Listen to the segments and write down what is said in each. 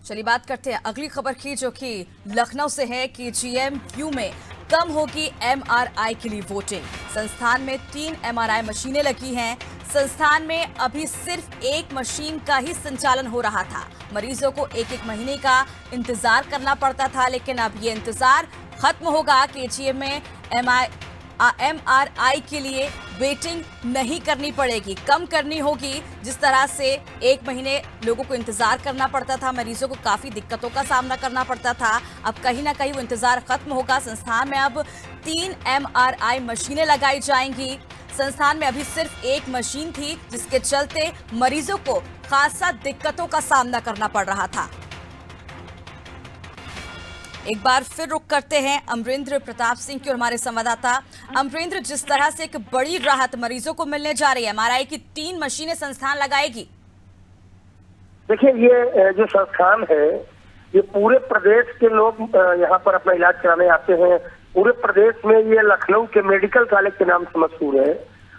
चलिए बात करते हैं अगली खबर की, जो कि लखनऊ से है कि जीएमयू में कम होगी एमआरआई के लिए वोटिंग। संस्थान में 3 एमआरआई मशीनें लगी हैं। संस्थान में अभी सिर्फ एक मशीन का ही संचालन हो रहा था। मरीजों को एक एक महीने का इंतजार करना पड़ता था, लेकिन अब ये इंतजार खत्म होगा। केजीएम में एमआरआई के लिए वेटिंग नहीं करनी पड़ेगी, कम करनी होगी। जिस तरह से एक महीने लोगों को इंतजार करना पड़ता था, मरीजों को काफी दिक्कतों का सामना करना पड़ता था, अब कहीं ना कहीं वो इंतजार खत्म होगा। संस्थान में अब 3 एमआरआई मशीनें लगाई जाएंगी। संस्थान में अभी सिर्फ एक मशीन थी, जिसके चलते मरीजों को खासा दिक्कतों का सामना करना पड़ रहा था। एक बार फिर रुक करते हैं अमरेंद्र प्रताप सिंह की और हमारे संवाददाता अमरेंद्र, जिस तरह से एक बड़ी राहत मरीजों को मिलने जा रही है, एमआरआई की 3 मशीनें संस्थान लगाएगी। देखिए, ये जो संस्थान है, ये पूरे प्रदेश के लोग यहाँ पर अपना इलाज कराने आते हैं। पूरे प्रदेश में ये लखनऊ के मेडिकल कॉलेज के नाम से मशहूर है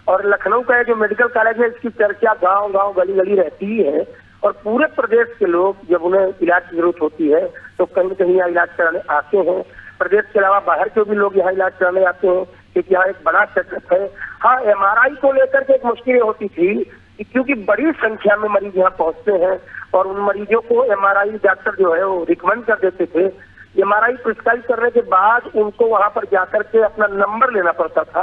और लखनऊ का जो मेडिकल कॉलेज है, इसकी चर्चा गांव गांव गली गली रहती है और पूरे प्रदेश के लोग जब उन्हें इलाज की जरूरत होती है तो कहीं न कहीं यहाँ इलाज कराने आते हैं। प्रदेश के अलावा बाहर के भी लोग यहाँ इलाज कराने आते हैं, क्योंकि यहाँ एक बड़ा सेटअप है। हाँ, एमआरआई को लेकर के एक मुश्किलें होती थी, क्योंकि बड़ी संख्या में मरीज यहाँ पहुंचते हैं और उन मरीजों को एमआरआई डॉक्टर जो है वो रिकमेंड कर देते थे। एमआरआई प्रिस्क्राइब करने के बाद उनको वहां पर जाकर के अपना नंबर लेना पड़ता था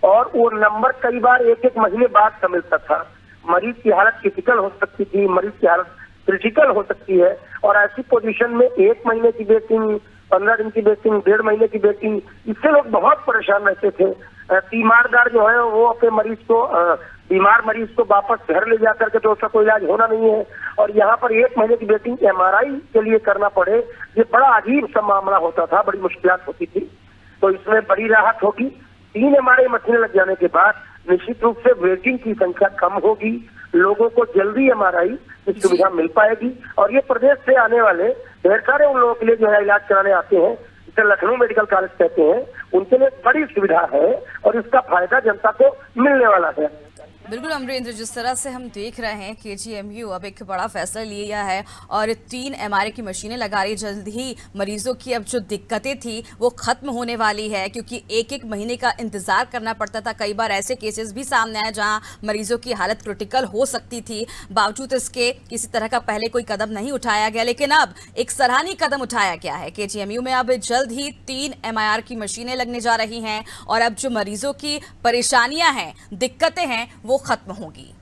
और वो नंबर कई बार एक एक महीने बाद का मिलता था। मरीज की हालत क्रिटिकल हो सकती थी, मरीज की हालत क्रिटिकल हो सकती है और ऐसी पोजीशन में 1 महीने की वेटिंग, 15 दिन की वेटिंग, 1.5 महीने की वेटिंग, इससे लोग बहुत परेशान रहते थे। तीमारदार जो है वो अपने मरीज को बीमार मरीज को वापस घर ले जाकर के तो उसका कोई इलाज होना नहीं है और यहाँ पर 1 महीने की वेटिंग एमआरआई के लिए करना पड़े, ये बड़ा अजीब सा मामला होता था, बड़ी मुश्किलात होती थी। तो इसमें बड़ी राहत होगी। 3 एमआरआई मशीनें लग जाने के बाद निश्चित रूप से वेटिंग की संख्या कम होगी, लोगों को जल्दी एमआरआई की सुविधा मिल पाएगी और ये प्रदेश से आने वाले ढेर सारे उन लोगों के लिए जो है इलाज कराने आते हैं, जिसे लखनऊ मेडिकल कॉलेज कहते हैं, उनके लिए बड़ी सुविधा है और इसका फायदा जनता को मिलने वाला है। बिल्कुल अमरेंद्र, जिस तरह से हम देख रहे हैं केजीएमयू अब एक बड़ा फैसला लिया है और 3 एमआरआई की मशीनें लगा रही। जल्द ही मरीजों की अब जो दिक्कतें थी वो खत्म होने वाली है, क्योंकि एक एक महीने का इंतजार करना पड़ता था। कई बार ऐसे केसेस भी सामने आए जहां मरीजों की हालत क्रिटिकल हो सकती थी, बावजूद इसके किसी तरह का पहले कोई कदम नहीं उठाया गया, लेकिन अब एक सराहनीय कदम उठाया गया है। केजीएमयू में अब जल्द ही 3 एमआरआई की मशीनें लगने जा रही हैं और अब जो मरीजों की परेशानियां हैं, दिक्कतें हैं, वो खत्म होगी।